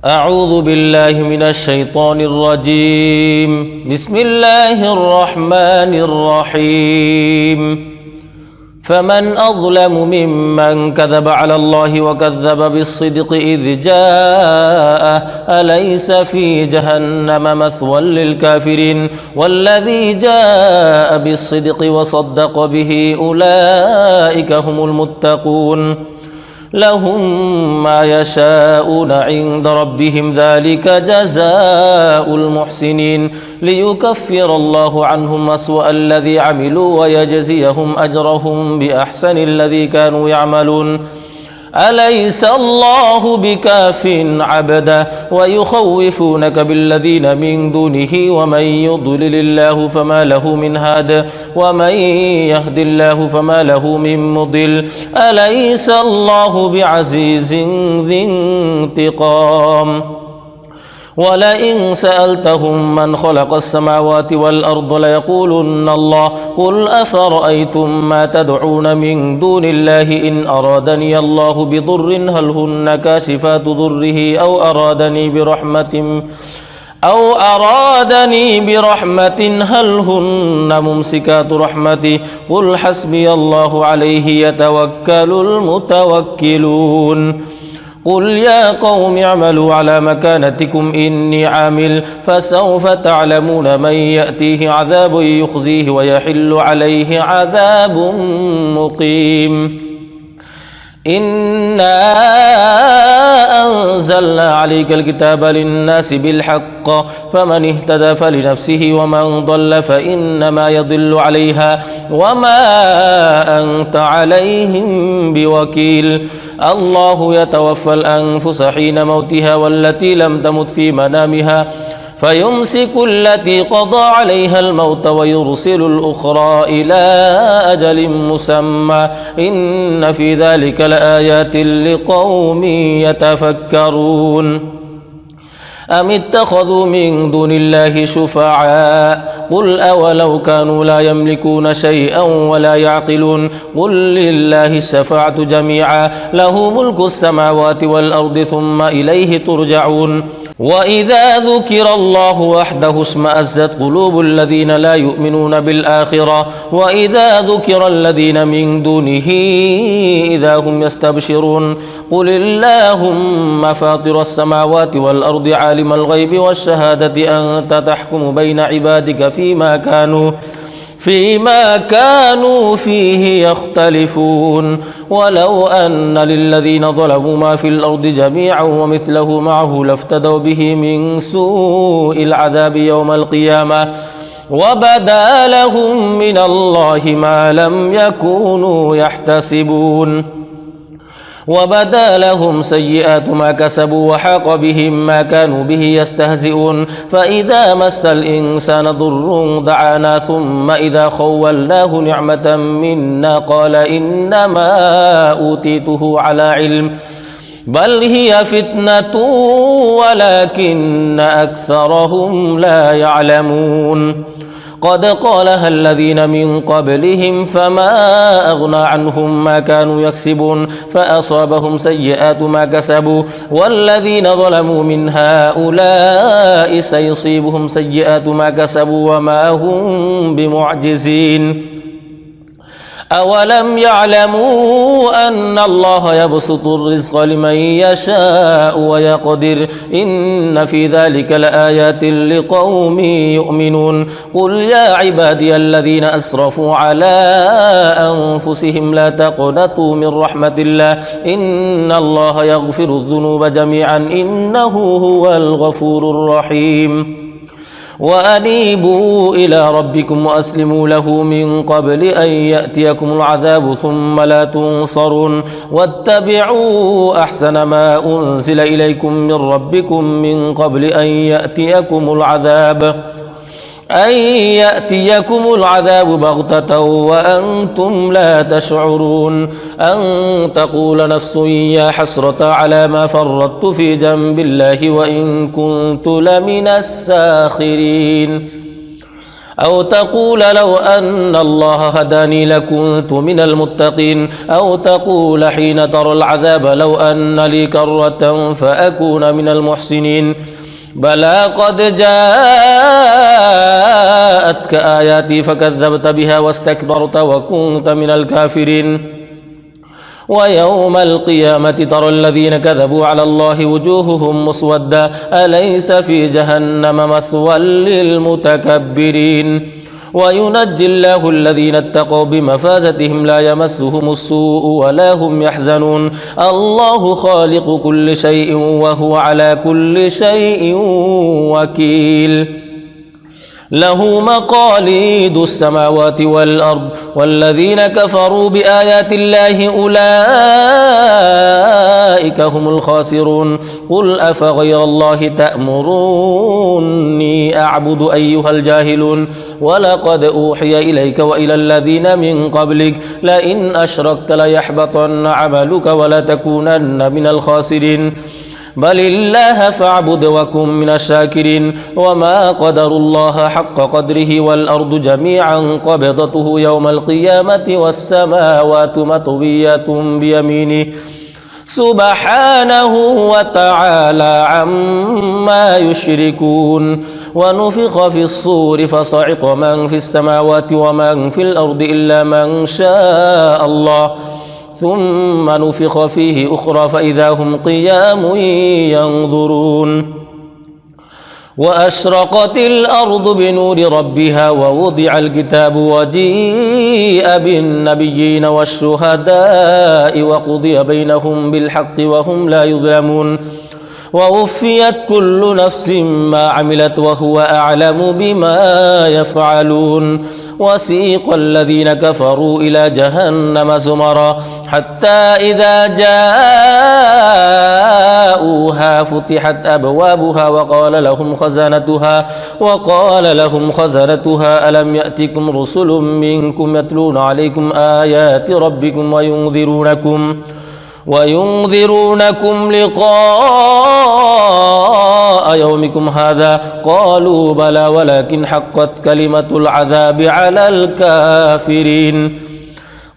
أعوذ بالله من الشيطان الرجيم. بسم الله الرحمن الرحيم. فمن أظلم ممن كذب على الله وكذب بالصدق إذ جاءه أليس في جهنم مثوى للكافرين والذي جاء بالصدق وصدق به أولئك هم المتقون لهم ما يشاءون عند ربهم ذلك جزاء المحسنين ليكفر الله عنهم أسوأ الذي عملوا ويجزيهم أجرهم بأحسن الذي كانوا يعملون أليس الله بكاف عبده ويخوفونك بالذين من دونه ومن يضلل الله فما له من هاد ومن يهد الله فما له من مضل أليس الله بعزيز ذي انتقام ولئن سألتهم من خلق السماوات والأرض ليقولن الله قل أفرأيتم ما تدعون من دون الله إن أرادني الله بضر هل هن كاشفات ضره أو أرادني برحمة هل هن ممسكات رحمته قل حسبي الله عليه يتوكل المتوكلون قل يا قوم اعملوا على مكانتكم إني عامل فسوف تعلمون من يأتيه عذاب يخزيه ويحل عليه عذاب مقيم إنا أنزلنا عليك الكتاب للناس بالحق فمن اهتدى فلنفسه ومن ضل فإنما يضل عليها وما أنت عليهم بوكيل الله يتوفى الأنفس حين موتها والتي لم تمت في منامها فيمسك التي قضى عليها الموت ويرسل الأخرى إلى أجل مسمى إن في ذلك لآيات لقوم يتفكرون أم اتخذوا من دون الله شفعاء قل أولو كانوا لا يملكون شيئا ولا يعقلون قل لله الشفاعة جميعا له ملك السماوات والأرض ثم إليه ترجعون وإذا ذكر الله وحده اشمأزت قلوب الذين لا يؤمنون بالآخرة وإذا ذكر الذين من دونه إذا هم يستبشرون قل اللهم فاطر السماوات والأرض عالم الغيب والشهادة أنت تحكم بين عبادك فيما كانوا فيه يختلفون ولو أن للذين ظلموا ما في الأرض جميعا ومثله معه لافتدوا به من سوء العذاب يوم القيامة وبدا لهم من الله ما لم يكونوا يحتسبون وبدا لهم سيئات ما كسبوا وحاق بهم ما كانوا به يستهزئون فإذا مس الإنسان ضر دعانا ثم إذا خولناه نعمة منا قال إنما أوتيته على علم بل هي فتنة ولكن أكثرهم لا يعلمون قد قالها الذين من قبلهم فما أغنى عنهم ما كانوا يكسبون فأصابهم سيئات ما كسبوا والذين ظلموا من هؤلاء سيصيبهم سيئات ما كسبوا وما هم بمعجزين أولم يعلموا أن الله يبسط الرزق لمن يشاء ويقدر إن في ذلك لآيات لقوم يؤمنون قل يا عبادي الذين أسرفوا على أنفسهم لا تقنطوا من رحمة الله إن الله يغفر الذنوب جميعا إنه هو الغفور الرحيم وأنيبوا إلى ربكم وأسلموا له من قبل أن يأتيكم العذاب ثم لا تنصرون واتبعوا أحسن ما أنزل إليكم من ربكم من قبل أن يأتيكم العذاب بغتة وأنتم لا تشعرون أن تقول نفس يا حسرة على ما فرطت في جنب الله وإن كنت لمن الساخرين أو تقول لو أن الله هداني لكنت من المتقين أو تقول حين ترى العذاب لو أن لي كرة فأكون من المحسنين بلى قد جاءتك آياتي فكذبت بها واستكبرت وكنت من الكافرين ويوم القيامة ترى الذين كذبوا على الله وجوههم مسودة أليس في جهنم مثوى للمتكبرين وينجي الله الذين اتقوا بمفازتهم لا يمسهم السوء ولا هم يحزنون الله خالق كل شيء وهو على كل شيء وكيل له مقاليد السماوات والأرض والذين كفروا بآيات الله أولئك هم الخاسرون قل أفغير الله تأمروني أعبد أيها الجاهلون ولقد أوحي إليك وإلى الذين من قبلك لئن أشركت ليحبطن عملك ولتكونن من الخاسرين بل الله فاعبد وكن من الشاكرين وما قدروا الله حق قدره والأرض جميعا قبضته يوم القيامة والسماوات مطويات بيمينه سبحانه وتعالى عما يشركون ونفخ في الصور فصعق من في السماوات ومن في الأرض إلا من شاء الله ثم نفخ فيه أخرى فإذا هم قيام ينظرون وأشرقت الأرض بنور ربها ووضع الكتاب وجيء بالنبيين والشهداء وقضي بينهم بالحق وهم لا يظلمون ووفيت كل نفس ما عملت وهو أعلم بما يفعلون وسيق الذين كفروا إلى جهنم زمرا حتى إذا جاءوها فتحت أبوابها وقال لهم خزنتها ألم يأتكم رسل منكم يتلون عليكم آيات ربكم وينذرونكم لقاء يومكم هذا قالوا بلى ولكن حقت كلمة العذاب على الكافرين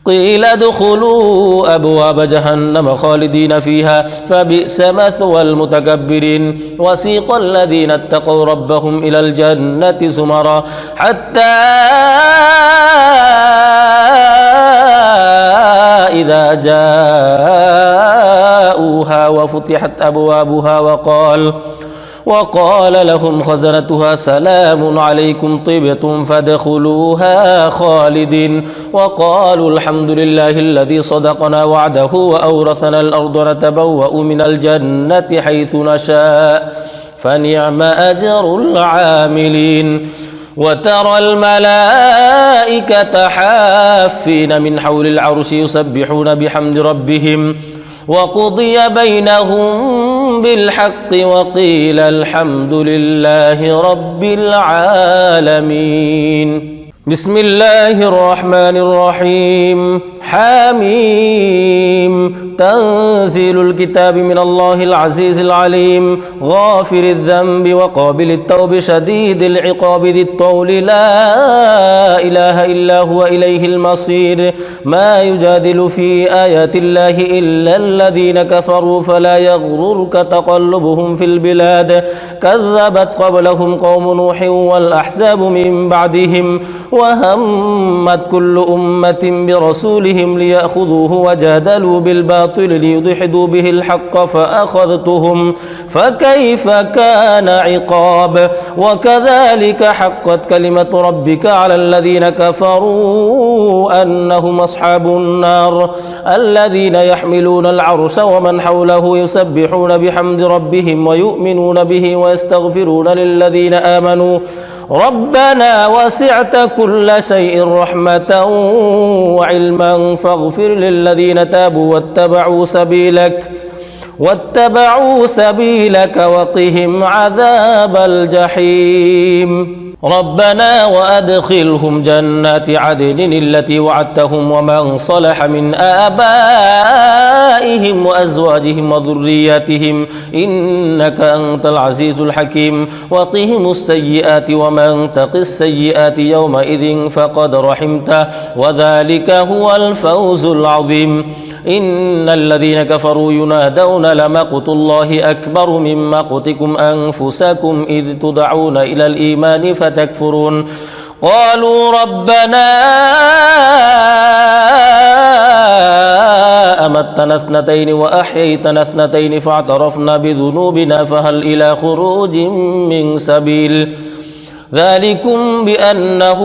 قيل ادخلوا أبواب جهنم خالدين فيها فبئس مثوى المتكبرين وسيق الذين اتقوا ربهم إلى الجنة زمرا حتى إذا جاءوها وفتحت أبوابها وقال لهم خزنتها سلام عليكم طبتم فادخلوها خالدين وقالوا الحمد لله الذي صدقنا وعده وأورثنا الأرض نتبوأ من الجنة حيث نشاء فنعم أجر العاملين وترى الملائكة حافين من حول العرش يسبحون بحمد ربهم وقضي بينهم بالحق وقيل الحمد لله رب العالمين بسم الله الرحمن الرحيم حميم تنزيل الكتاب من الله العزيز العليم غافر الذنب وقابل التوب شديد العقاب ذي الطول لا إله إلا هو إليه المصير ما يجادل في آيات الله إلا الذين كفروا فلا يغررك تقلبهم في البلاد كذبت قبلهم قوم نوح والأحزاب من بعدهم وهمت كل أمة برسولهم ليأخذوه وجادلوا بالباطل ليدحضوا به الحق فأخذتهم فكيف كان عقاب وكذلك حقت كلمة ربك على الذين كفروا أنهم أصحاب النار الذين يحملون العرش ومن حوله يسبحون بحمد ربهم ويؤمنون به ويستغفرون للذين آمنوا ربنا وسعت كل شيء رحمة وعلما فاغفر للذين تابوا واتبعوا سبيلك وقهم عذاب الجحيم ربنا وأدخلهم جنات عدن التي وعدتهم ومن صلح من آبائهم وأزواجهم وذرياتهم إنك أنت العزيز الحكيم وقهم السيئات ومن تق السيئات يومئذ فقد رحمته وذلك هو الفوز العظيم إن الذين كفروا ينادون لمقت الله أكبر من مقتكم أنفسكم إذ تدعون إلى الإيمان فتكفرون قالوا ربنا أمتنا اثنتين وأحييتنا اثنتين فاعترفنا بذنوبنا فهل إلى خروج من سبيل ذلكم بأنه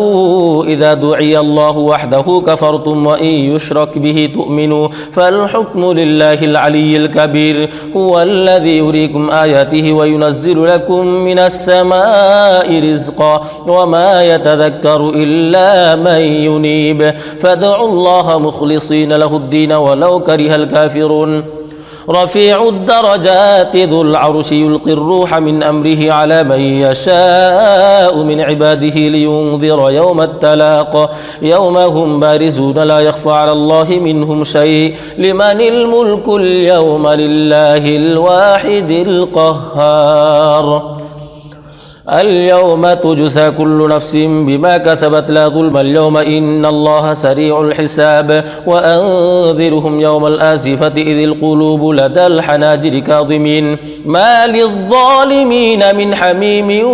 إذا دعي الله وحده كفرتم وإن يشرك به تؤمنوا فالحكم لله العلي الكبير هو الذي يريكم آياته وينزل لكم من السماء رزقا وما يتذكر إلا من ينيب فادعوا الله مخلصين له الدين ولو كره الكافرون رفيع الدرجات ذو العرش يلقي الروح من أمره على من يشاء من عباده لينذر يوم التلاق يوم هم بارزون لا يخفى على الله منهم شيء لمن الملك اليوم لله الواحد القهار اليوم تجزى كل نفس بما كسبت لا ظلم اليوم إن الله سريع الحساب وأنذرهم يوم الآزفة إذ القلوب لدى الحناجر كاظمين ما للظالمين من حميم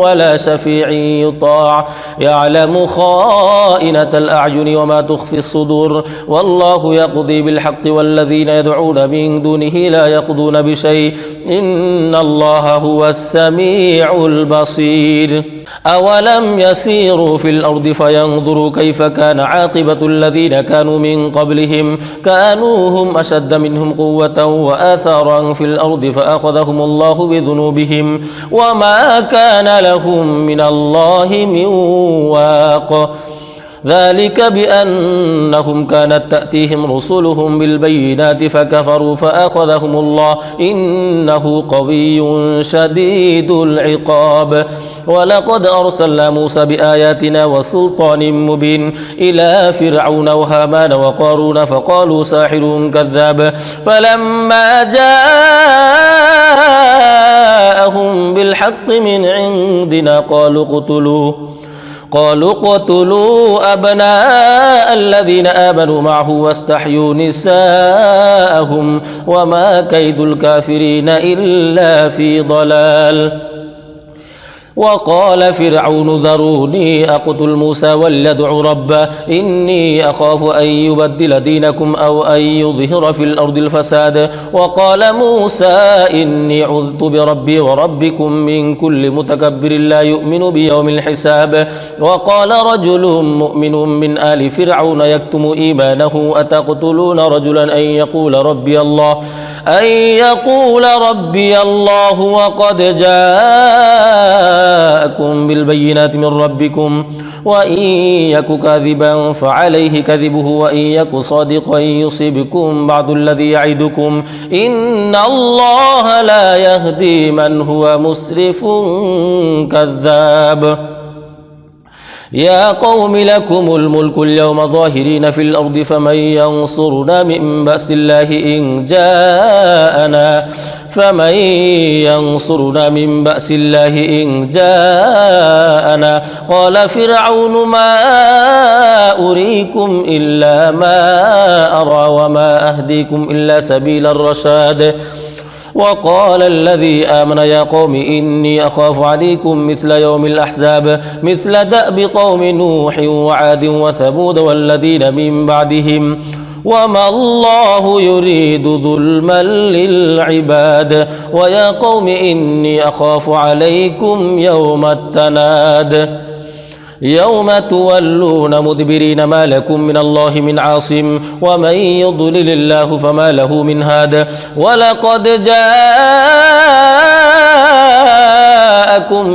ولا شفيع يطاع يعلم خائنة الأعين وما تخفي الصدور والله يقضي بالحق والذين يدعون من دونه لا يقضون بشيء إن الله هو السميع البصير أولم يسيروا في الأرض فينظروا كيف كان عاقبة الذين كانوا من قبلهم كانوا هم أشد منهم قوة وآثارا في الأرض فأخذهم الله بذنوبهم وما كان لهم من الله من واق ذلك بأنهم كانت تأتيهم رسلهم بالبينات فكفروا فأخذهم الله إنه قوي شديد العقاب ولقد أرسلنا موسى بآياتنا وسلطان مبين إلى فرعون وهامان وقارون فقالوا ساحر كذاب فلما جاءهم بالحق من عندنا قالوا اقتلوا أبناء الذين آمنوا معه واستحيوا نساءهم وما كيد الكافرين إلا في ضلال وقال فرعون ذروني أقتل موسى وليدع ربه إني أخاف أن يبدل دينكم أو أن يظهر في الأرض الفساد وقال موسى إني عذت بربي وربكم من كل متكبر لا يؤمن بيوم الحساب وقال رجل مؤمن من آل فرعون يكتم إيمانه أتقتلون رجلا أن يقول ربي الله وقد جاءكم بالبينات من ربكم وإن يك كاذبا فعليه كذبه وإن يك صادقا يصيبكم بعض الذي يعدكم إن الله لا يهدي من هو مسرف كذاب يا قوم لكم الملك اليوم ظاهرين في الأرض فمن ينصرنا من بأس الله إن جاءنا قال فرعون ما أريكم إلا ما أرى وما أهديكم إلا سبيل الرشاد وقال الذي آمن يا قوم إني أخاف عليكم مثل يوم الأحزاب مثل دأب قوم نوح وعاد وثمود والذين من بعدهم وما الله يريد ظلما للعباد ويا قوم إني أخاف عليكم يوم التناد يوم تولون مدبرين ما لكم من الله من عاصم ومن يضلل الله فما له من هاد ولقد جاءكم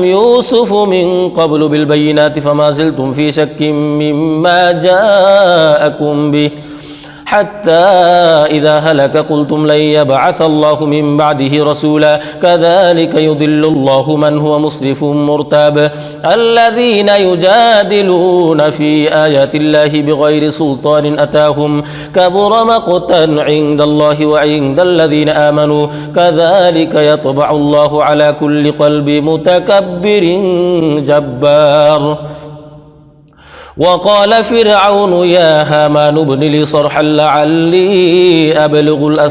يوسف من قبل بالبينات فما زلتم في شك مما جاءكم به حتى إذا هلك قلتم لن يبعث الله من بعده رسولا كذلك يضل الله من هو مسرف مرتاب الذين يجادلون في آيات الله بغير سلطان أتاهم كبر مقتا عند الله وعند الذين آمنوا كذلك يطبع الله على كل قلب متكبر جبار وقال فرعون يا هامان ابن لي صرحا لعلي أبلغ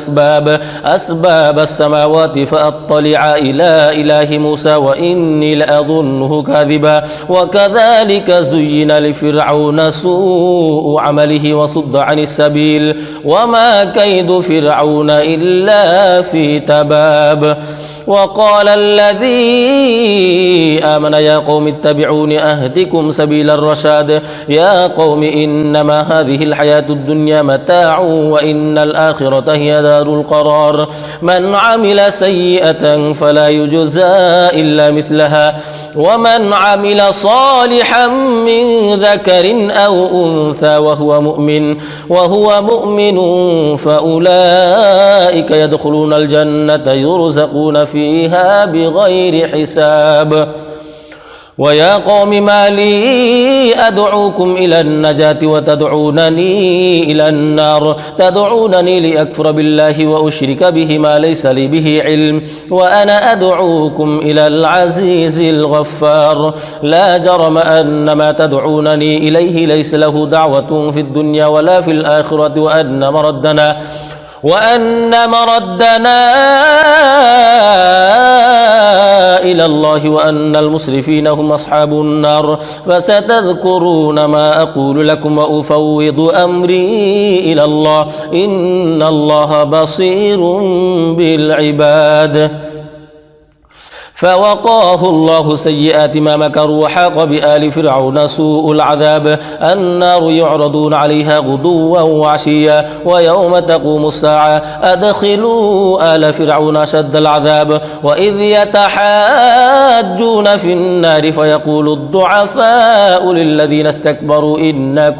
أسباب السماوات فأطلع إلى إله موسى وإني لأظنه كاذبا وكذلك زين لفرعون سوء عمله وصد عن السبيل وما كيد فرعون إلا في تباب وقال الذي آمن يا قوم اتبعون أهدكم سبيل الرشاد يا قوم إنما هذه الحياة الدنيا متاع وإن الآخرة هي دار القرار من عمل سيئة فلا يجزى إلا مثلها ومن عمل صالحا من ذكر أو أنثى وهو مؤمن فأولئك يدخلون الجنة يرزقون فيها بغير حساب ويا قوم ما لي أدعوكم إلى النجاة وتدعونني إلى النار تدعونني لأكفر بالله وأشرك به ما ليس لي به علم وأنا أدعوكم إلى العزيز الغفار لا جرم أن ما تدعونني إليه ليس له دعوة في الدنيا ولا في الآخرة وأن مردنا إلى الله وأن المسرفين هم أصحاب النار فستذكرون ما أقول لكم وأفوض أمري إلى الله إن الله بصير بالعباد فوقاه الله سيئات ما مكروا وحاق بآل فرعون سوء العذاب النار يعرضون عليها غدوا وعشيا ويوم تقوم الساعة أدخلوا آل فرعون أشد العذاب وإذ يتحاجون في النار فيقول الضعفاء للذين استكبروا إنا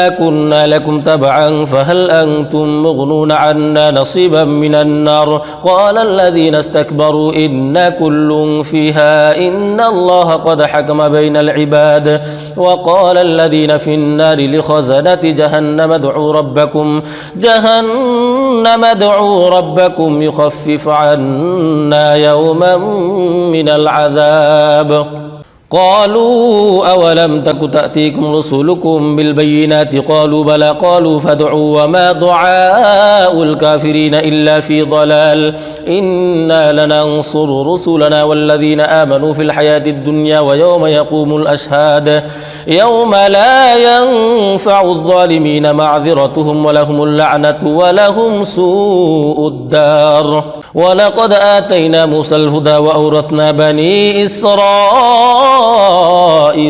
كنا لكم تبعا فهل أنتم مغنون عنا نصيبا من النار قال الذين استكبروا إنا كل فيها إن الله قد حكم بين العباد وقال الذين في النار لخزنة جهنم ادعوا ربكم يخفف عنا يوما من العذاب قالوا أولم تك تأتيكم رسلكم بالبينات قالوا بلى قالوا فادعوا وما دعاء الكافرين إلا في ضلال إنا لننصر رسلنا والذين آمنوا في الحياة الدنيا ويوم يقوم الأشهاد يوم لا ينفع الظالمين معذرتهم ولهم اللعنة ولهم سوء الدار ولقد آتينا موسى الهدى وأورثنا بني إسرائيل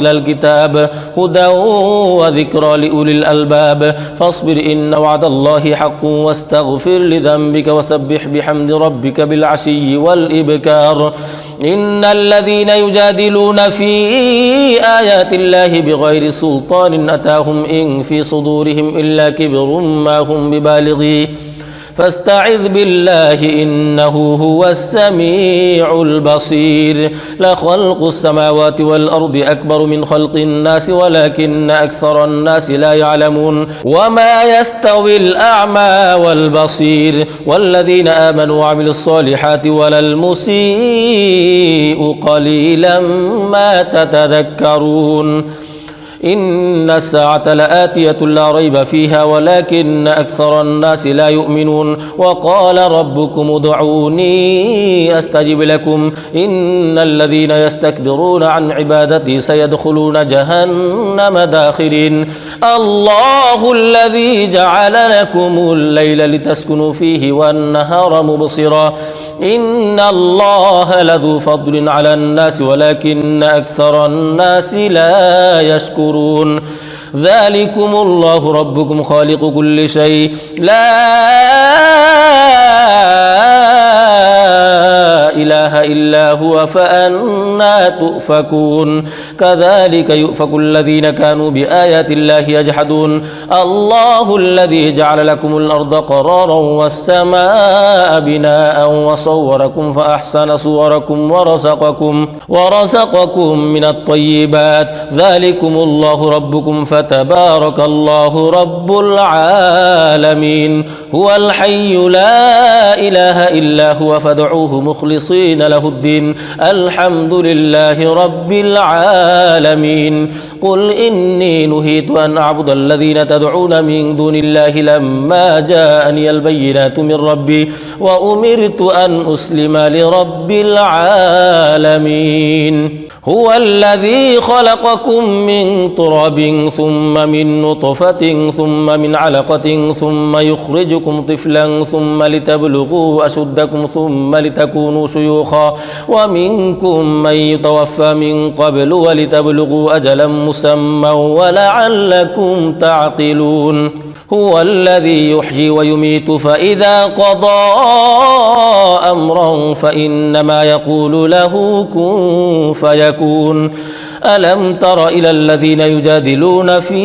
الكتاب هدى وذكرى لأولي الألباب فاصبر إن وعد الله حق واستغفر لذنبك وسبح بحمد ربك بالعشي والإبكار إن الذين يجادلون في آيات الله بغير سلطان أتاهم إن في صدورهم إلا كبر ما هم ببالغيه فاستعذ بالله إنه هو السميع البصير لخلق السماوات والأرض أكبر من خلق الناس ولكن أكثر الناس لا يعلمون وما يستوي الأعمى والبصير والذين آمنوا وعملوا الصالحات ولا المسيء قليلا ما تتذكرون إن الساعة لآتية لا ريب فيها ولكن أكثر الناس لا يؤمنون وقال ربكم ادعوني أستجب لكم إن الذين يستكبرون عن عبادتي سيدخلون جهنم داخرين الله الذي جعل لكم الليل لتسكنوا فيه والنهار مبصرا إن الله لذو فضل على الناس ولكن أكثر الناس لا يشكرون ذلكم الله ربكم خالق كل شيء لا إله إلا إلا هو فأنى تؤفكون كذلك يؤفك الذين كانوا بآيات الله يجحدون الله الذي جعل لكم الأرض قرارا والسماء بناء وصوركم فأحسن صوركم ورزقكم من الطيبات ذلكم الله ربكم فتبارك الله رب العالمين هو الحي لا إله إلا هو فادعوه مخلصين له الدين الحمد لله رب العالمين قل إني نهيت أن أعبد الذين تدعون من دون الله لما جاءني البينات من ربي وأمرت أن أسلم لرب العالمين هو الذي خلقكم من تراب ثم من نطفة ثم من علقة ثم يخرجكم طفلا ثم لتبلغوا أشدكم ثم لتكونوا شيوخا ومنكم من يتوفى من قبل ولتبلغوا أجلا مسمى ولعلكم تعقلون هو الذي يحيي ويميت فإذا قضى أمرا فإنما يقول له كن فيكون ألم تر إلى الذين يجادلون في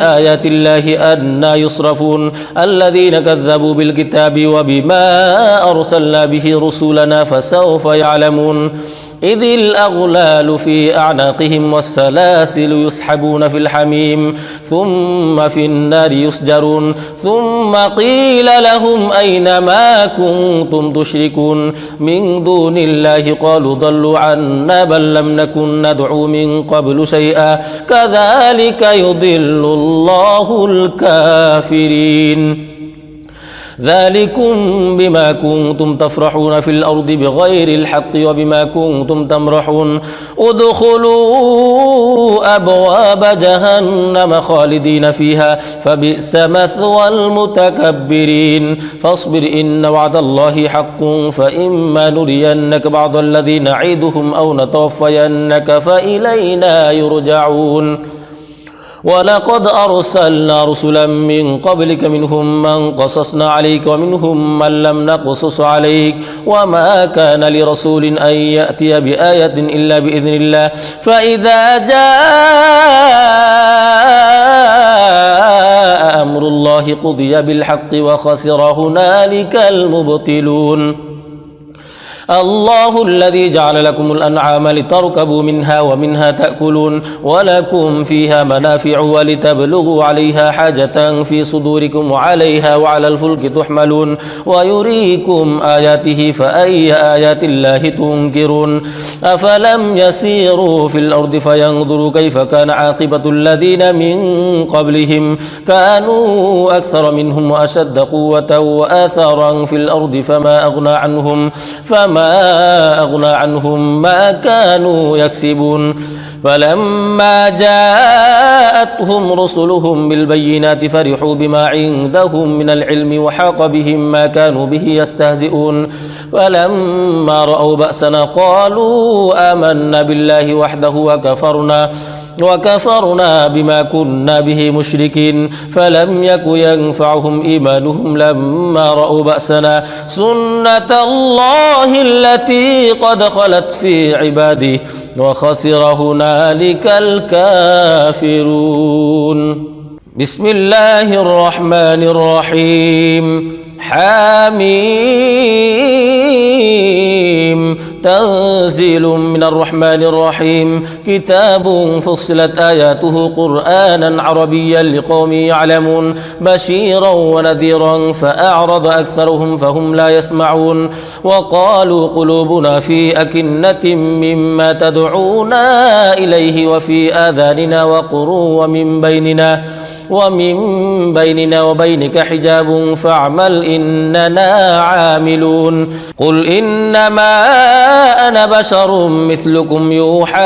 آيات الله أنى يصرفون الذين كذبوا بالكتاب وبما أرسلنا به رسلنا فسوف يعلمون إذ الأغلال في أعناقهم والسلاسل يسحبون في الحميم ثم في النار يسجرون ثم قيل لهم أين ما كنتم تشركون من دون الله قالوا ضلوا عنا بل لم نكن ندعو من قبل شيئا كذلك يضل الله الكافرين ذلكم بما كنتم تفرحون في الأرض بغير الحق وبما كنتم تمرحون ادخلوا أبواب جهنم خالدين فيها فبئس مثوى المتكبرين فاصبر إن وعد الله حق فإما نرينك بعض الذي نعيدهم أو نتوفينك فإلينا يرجعون ولقد أرسلنا رسلا من قبلك منهم من قصصنا عليك ومنهم من لم نقصص عليك وما كان لرسول أن يأتي بآية إلا بإذن الله فإذا جاء أمر الله قضي بالحق وخسر هنالك المبطلون الله الذي جعل لكم الأنعام لتركبوا منها ومنها تأكلون ولكم فيها منافع ولتبلغوا عليها حاجة في صدوركم وعليها وعلى الفلك تحملون ويريكم آياته فأي آيات الله تنكرون أفلم يسيروا في الأرض فينظروا كيف كان عاقبة الذين من قبلهم كانوا أكثر منهم وأشد قوة وآثارا في الأرض فما أغنى عنهم ما كانوا يكسبون فلما جاءتهم رسلهم بالبينات فرحوا بما عندهم من العلم وحاق بهم ما كانوا به يستهزئون فلما رأوا بأسنا قالوا آمنا بالله وحده وكفرنا بما كنا به مشركين فلم يك ينفعهم إيمانهم لما رأوا بأسنا سنة الله التي قد خلت في عباده وخسر هنالك الكافرون بسم الله الرحمن الرحيم حميم تنزيل من الرحمن الرحيم كتاب فصلت آياته قرآنا عربيا لقوم يعلمون بشيرا ونذيرا فأعرض أكثرهم فهم لا يسمعون وقالوا قلوبنا في أكنة مما تدعونا إليه وفي آذاننا وقر ومن بيننا وبينك حجاب فاعمل إننا عاملون قل إنما أنا بشر مثلكم يوحى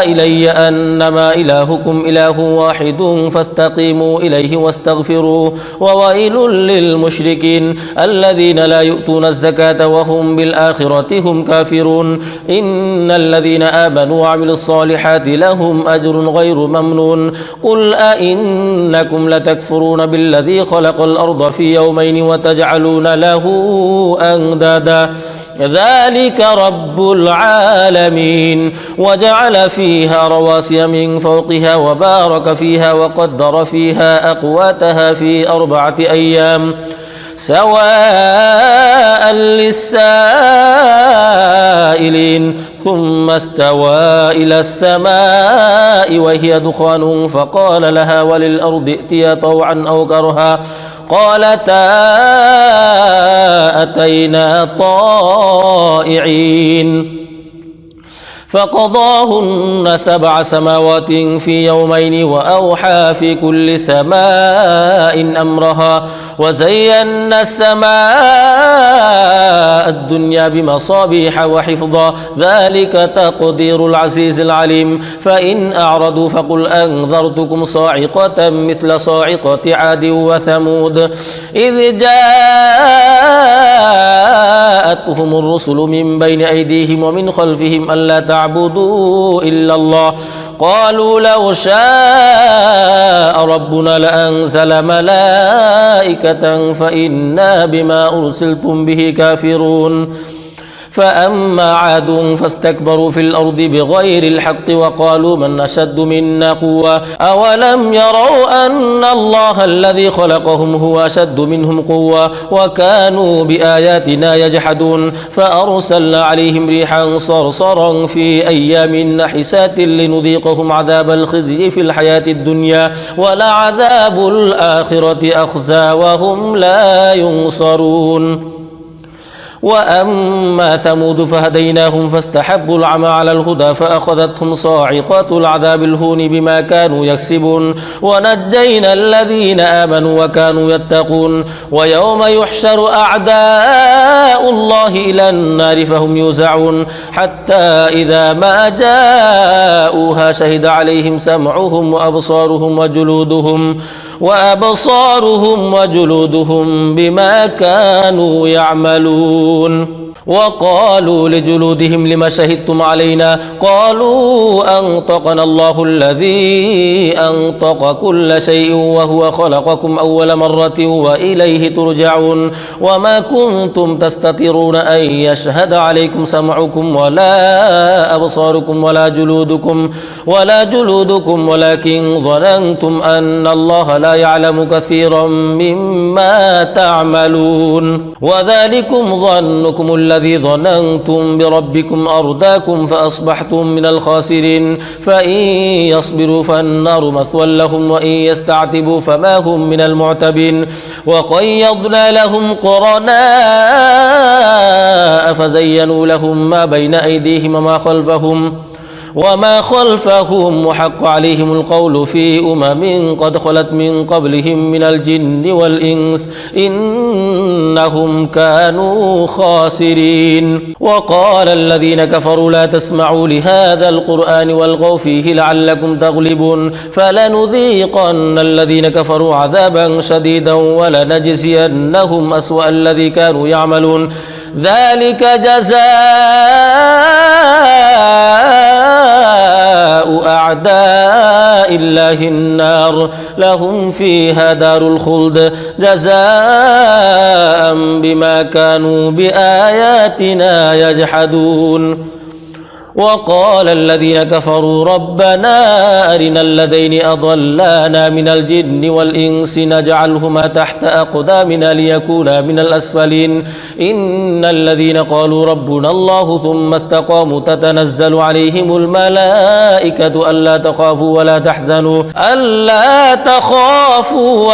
إلي أنما إلهكم إله واحد فاستقيموا إليه واستغفروه وويل للمشركين الذين لا يؤتون الزكاة وهم بالآخرة هم كافرون إن الذين آمنوا وعملوا الصالحات لهم أجر غير ممنون قل أئنكم لتكفرون بالذي خلق الأرض في يومين وتجعلون له أندادا ذلك رب العالمين وجعل فيها رواسي من فوقها وبارك فيها وقدر فيها أقواتها في 4 أيام سواء للسائلين ثم استوى إلى السماء وهي دخان فقال لها وللأرض ائتيا طوعا أو كرها قالتا أتينا طائعين فقضاهن 7 سماوات في يومين وأوحى في كل سماء أمرها وزينا السماء الدنيا بمصابيح وحفظا ذلك تقدير العزيز العليم فإن أعرضوا فقل أنذرتكم صاعقة مثل صاعقة عاد وثمود إذ جاءتهم الرسل من بين أيديهم ومن خلفهم ألا تعبدوا إلا الله قالوا لو شاء ربنا لأنزل ملائكة فإنا بما أرسلتم به كافرون فأما عاد فاستكبروا في الأرض بغير الحق وقالوا من أشد منا قوة أولم يروا أن الله الذي خلقهم هو أشد منهم قوة وكانوا بآياتنا يجحدون فأرسلنا عليهم ريحا صرصرا في أيام نحسات لنذيقهم عذاب الخزي في الحياة الدنيا ولعذاب الآخرة أخزى وهم لا ينصرون وأما ثمود فهديناهم فاستحبوا العمى على الهدى فأخذتهم صاعقة العذاب الهون بما كانوا يكسبون ونجينا الذين آمنوا وكانوا يتقون ويوم يحشر أعداء الله إلى النار فهم يوزعون حتى إذا ما جاءوها شهد عليهم سمعهم وأبصارهم وجلودهم بما كانوا يعملون وقالوا لجلودهم لم شهدتم علينا قالوا أنطقنا الله الذي أنطق كل شيء وهو خلقكم أول مرة وإليه ترجعون وما كنتم تستترون أن يشهد عليكم سمعكم ولا أبصاركم ولا جلودكم ولكن ظننتم أن الله لا يعلم كثيرا مما تعملون وذلكم ظنكم الذي ظننتم بربكم أرداكم فأصبحتم من الخاسرين فإن يصبروا فالنار مثوى لهم وإن يستعتبوا فما هم من المعتبين وقيضنا لهم قرناء فزينوا لهم ما بين أيديهم وما خلفهم وحق عليهم القول في قد خلت من قبلهم من الجن والإنس إنهم كانوا خاسرين وقال الذين كفروا لا تسمعوا لهذا القرآن والغوا فيه لعلكم تغلبون فلنذيقن الذين كفروا عذابا شديدا ولنجزينهم أسوأ الذي كانوا يعملون ذلك جزاء أعداء الله النار لهم فيها دار الخلد جزاء بما كانوا بآياتنا يجحدون وقال الذين كفروا ربنا أرنا الذين أضلانا من الجن والإنس نجعلهما تحت أقدامنا ليكونا من الأسفلين إن الذين قالوا ربنا الله ثم استقاموا تتنزل عليهم الملائكة ألا تخافوا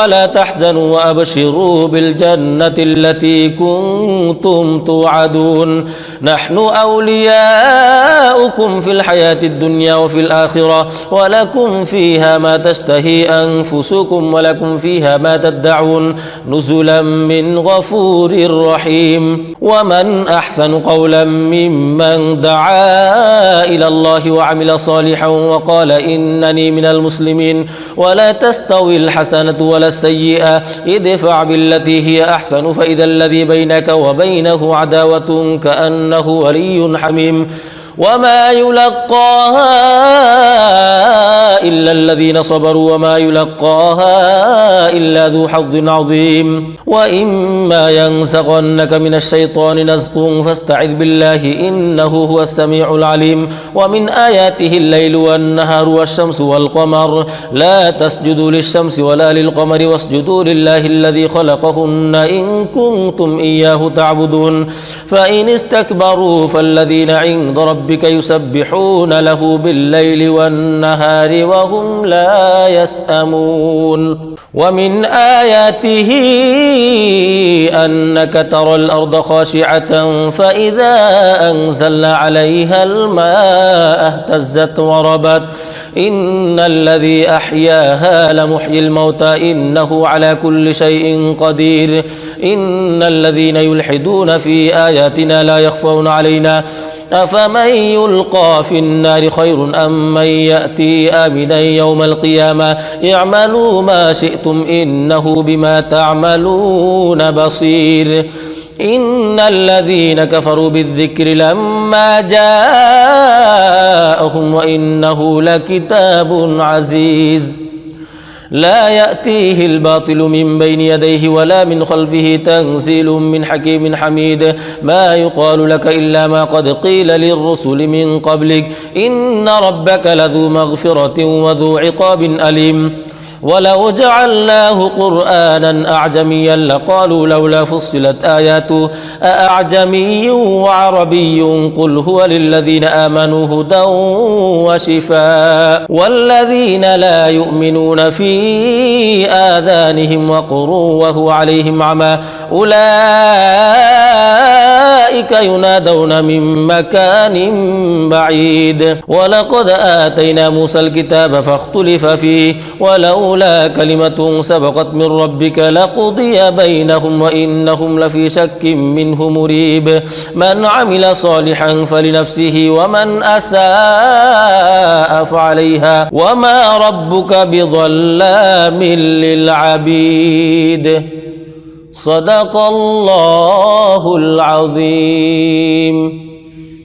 ولا تحزنوا وأبشروا بالجنة التي كنتم توعدون نحن أولياؤكم في الحياة الدنيا وفي الآخرة ولكم فيها ما تشتهي أنفسكم ولكم فيها ما تدعون نزلا من غفور رحيم ومن أحسن قولا ممن دعا إلى الله وعمل صالحا وقال إنني من المسلمين ولا تستوي الحسنة ولا السيئة ادفع بالتي هي أحسن فإذا الذي بينك وبينه عداوة كأنه ولي حميم وما يلقاها إلا الذين صبروا وما يلقاها إلا ذو حظ عظيم وإما ينزغنك من الشيطان نزغ فاستعذ بالله إنه هو السميع العليم ومن آياته الليل والنهار والشمس والقمر لا تسجدوا للشمس ولا للقمر واسجدوا لله الذي خلقهن إن كنتم إياه تعبدون فإن استكبروا فالذين عند ربك يسبحون له بالليل والنهار وهم لا يسأمون ومن آياته أنك ترى الأرض خاشعة فإذا أنزلنا عليها الماء اهتزت وربت إن الذي أحياها لمحيي الموتى إنه على كل شيء قدير إن الذين يلحدون في آياتنا لا يخفون علينا أفمن يلقى في النار خير أم من يأتي آمنا يوم القيامة اعملوا ما شئتم إنه بما تعملون بصير إن الذين كفروا بالذكر لما جاءهم وإنه لكتاب عزيز لا يأتيه الباطل من بين يديه ولا من خلفه تنزيل من حكيم حميد ما يقال لك إلا ما قد قيل للرسل من قبلك إن ربك لذو مغفرة وذو عقاب أليم ولو جعلناه قرآنا أعجميا لقالوا لولا فصلت آياته أأعجمي وعربي قل هو للذين آمنوا هدى وشفاء والذين لا يؤمنون في آذانهم وقر وهو عليهم عمى أولئك ينادون من مكان بعيد ولقد آتينا موسى الكتاب فاختلف فيه ولولا كلمة سبقت من ربك لقضي بينهم وإنهم لفي شك منه مريب من عمل صالحا فلنفسه ومن أساء فعليها وما ربك بظلام للعبيد صدق الله العظيم.